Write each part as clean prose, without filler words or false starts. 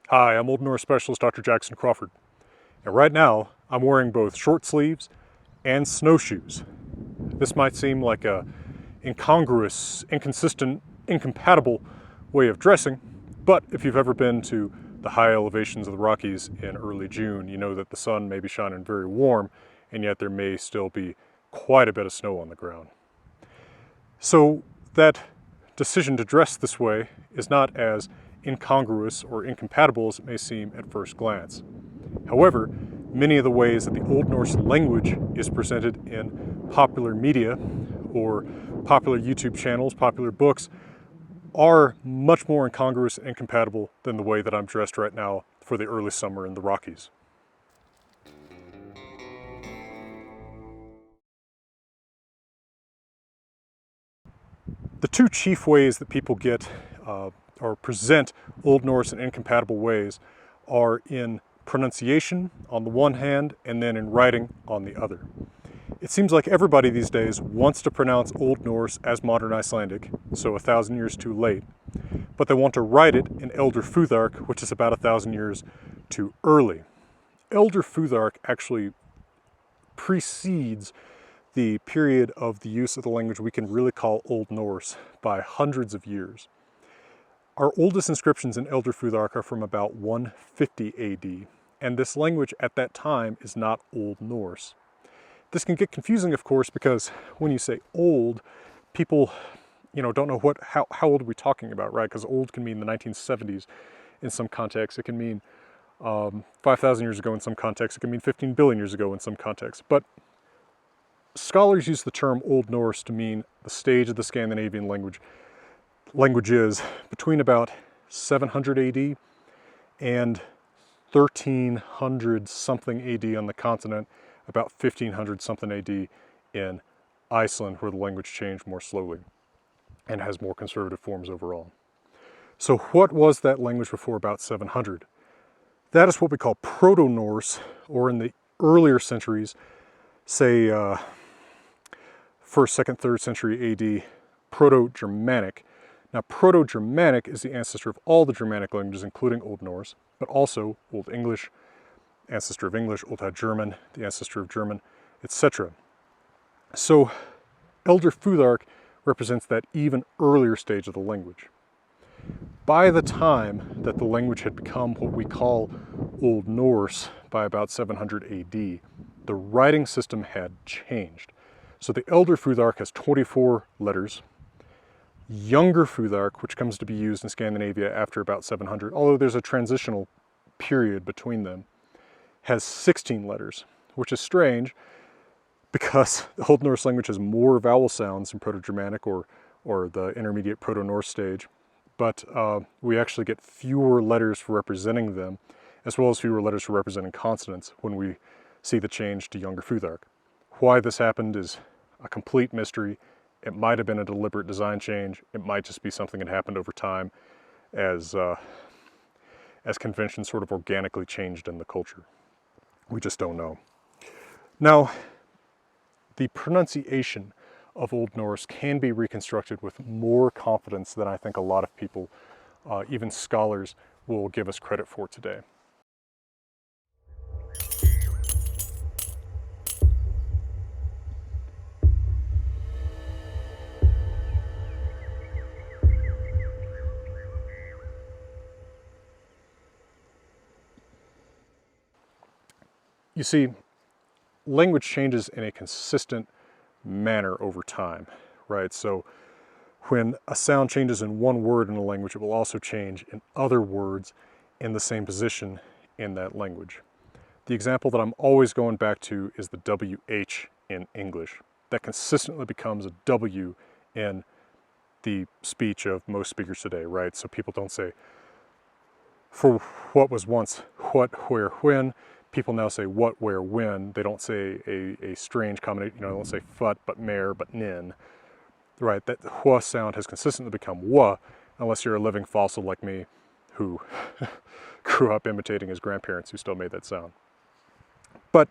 Hi, I'm Old Norse Specialist Dr. Jackson Crawford, and right now I'm wearing both short sleeves and snowshoes. This might seem like a incongruous, inconsistent, incompatible way of dressing, but if you've ever been to the high elevations of the Rockies in early June, you know that the sun may be shining very warm, and yet there may still be quite a bit of snow on the ground. So that decision to dress this way is not as incongruous or incompatible as it may seem at first glance. However, many of the ways that the Old Norse language is presented in popular media or popular YouTube channels, popular books, are much more incongruous and incompatible than the way that I'm dressed right now for the early summer in the Rockies. The two chief ways that people get or present Old Norse in incompatible ways are in pronunciation on the one hand and then in writing on the other. It seems like everybody these days wants to pronounce Old Norse as Modern Icelandic, so 1,000 years too late, but they want to write it in Elder Futhark, which is about 1,000 years too early. Elder Futhark actually precedes the period of the use of the language we can really call Old Norse by hundreds of years. Our oldest inscriptions in Elder Futhark are from about 150 AD, and this language at that time is not Old Norse. This can get confusing, of course, because when you say old, people don't know how old are we talking about, right? Because old can mean the 1970s in some contexts. It can mean 5,000 years ago in some contexts. It can mean 15 billion years ago in some contexts. But scholars use the term Old Norse to mean the stage of the Scandinavian languages between about 700 AD and 1300 something AD on the continent, about 1500 something AD in Iceland, where the language changed more slowly and has more conservative forms overall. So what was that language before about 700? That is what we call Proto-Norse, or in the earlier centuries, say 1st, 2nd, 3rd century AD, Proto-Germanic. Now, Proto-Germanic is the ancestor of all the Germanic languages, including Old Norse, but also Old English, ancestor of English, Old High German, the ancestor of German, etc. So, Elder Futhark represents that even earlier stage of the language. By the time that the language had become what we call Old Norse by about 700 AD, the writing system had changed. So the Elder Futhark has 24 letters. Younger Futhark, which comes to be used in Scandinavia after about 700, although there's a transitional period between them, has 16 letters, which is strange because the Old Norse language has more vowel sounds in Proto-Germanic or the intermediate Proto-Norse stage, but we actually get fewer letters for representing them, as well as fewer letters for representing consonants when we see the change to Younger Futhark. Why this happened is a complete mystery. It might have been a deliberate design change. It might just be something that happened over time as conventions sort of organically changed in the culture. We just don't know. Now, the pronunciation of Old Norse can be reconstructed with more confidence than I think a lot of people, even scholars, will give us credit for today. You see, language changes in a consistent manner over time, right? So when a sound changes in one word in a language, it will also change in other words in the same position in that language. The example that I'm always going back to is the WH in English. That consistently becomes a W in the speech of most speakers today, right? So people don't say, for what was once what, where, when. People now say what, where, when. They don't say a strange combination, they don't say fut, but mer, but nin. Right, that hwa sound has consistently become wa, unless you're a living fossil like me, who grew up imitating his grandparents who still made that sound. But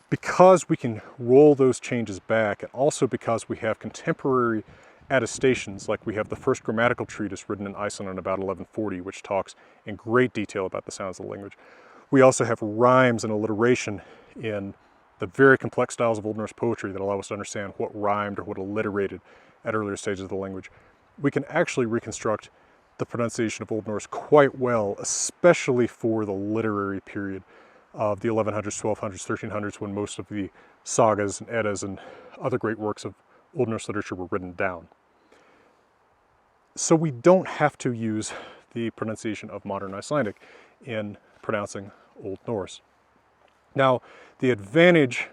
because we can roll those changes back, and also because we have contemporary attestations, like we have the first grammatical treatise written in Iceland in about 1140, which talks in great detail about the sounds of the language. We also have rhymes and alliteration in the very complex styles of Old Norse poetry that allow us to understand what rhymed or what alliterated at earlier stages of the language. We can actually reconstruct the pronunciation of Old Norse quite well, especially for the literary period of the 1100s, 1200s, 1300s, when most of the sagas and eddas and other great works of Old Norse literature were written down. So we don't have to use the pronunciation of Modern Icelandic in pronouncing Old Norse. Now, the advantage,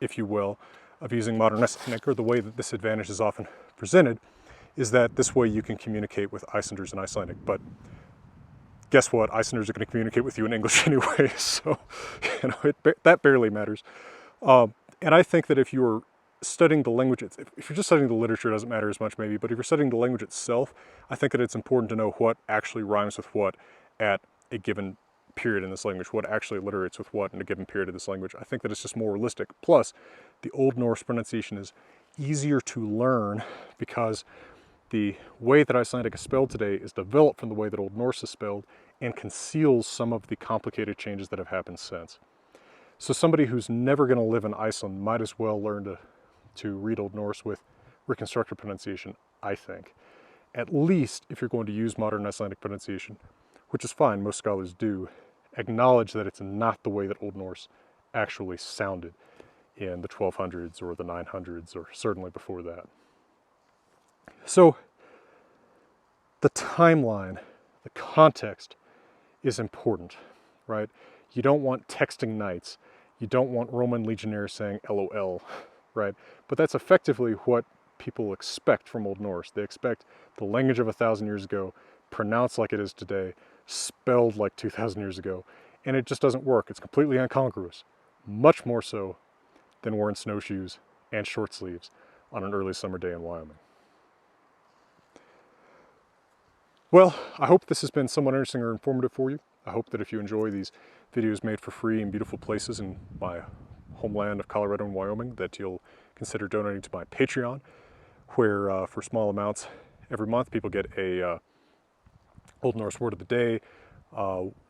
if you will, of using Modern Icelandic, or the way that this advantage is often presented, is that this way you can communicate with Icelanders in Icelandic. But guess what? Icelanders are going to communicate with you in English anyway, so that barely matters. And I think that if you're studying the language, if you're just studying the literature, it doesn't matter as much maybe, but if you're studying the language itself, I think that it's important to know what actually rhymes with what at a given period in this language, what actually alliterates with what in a given period of this language. I think that it's just more realistic. Plus, the Old Norse pronunciation is easier to learn because the way that Icelandic is spelled today is developed from the way that Old Norse is spelled and conceals some of the complicated changes that have happened since. So somebody who's never going to live in Iceland might as well learn to read Old Norse with reconstructed pronunciation, I think. At least if you're going to use Modern Icelandic pronunciation, which is fine, most scholars do, acknowledge that it's not the way that Old Norse actually sounded in the 1200s or the 900s, or certainly before that. So the timeline, the context is important, right? You don't want texting knights. You don't want Roman legionnaires saying LOL, right? But that's effectively what people expect from Old Norse. They expect the language of 1,000 years ago, pronounced like it is today, spelled like 2,000 years ago, and it just doesn't work. It's completely incongruous, much more so than wearing snowshoes and short sleeves on an early summer day in Wyoming. Well, I hope this has been somewhat interesting or informative for you. I hope that if you enjoy these videos made for free in beautiful places in my homeland of Colorado and Wyoming, that you'll consider donating to my Patreon, where for small amounts every month people get a Old Norse word of the day,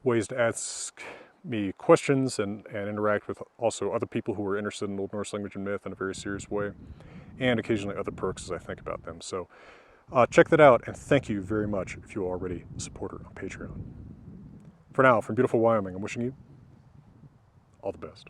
ways to ask me questions and interact with also other people who are interested in Old Norse language and myth in a very serious way, and occasionally other perks as I think about them. So check that out, and thank you very much if you're already a supporter on Patreon. For now, from beautiful Wyoming, I'm wishing you all the best.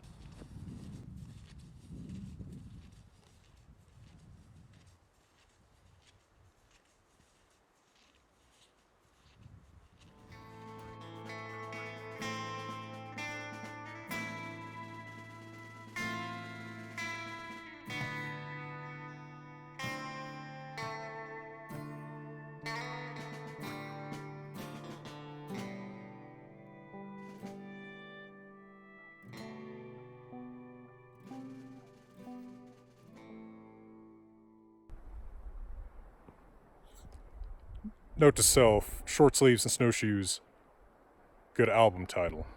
Note to self, short sleeves and snowshoes, good album title.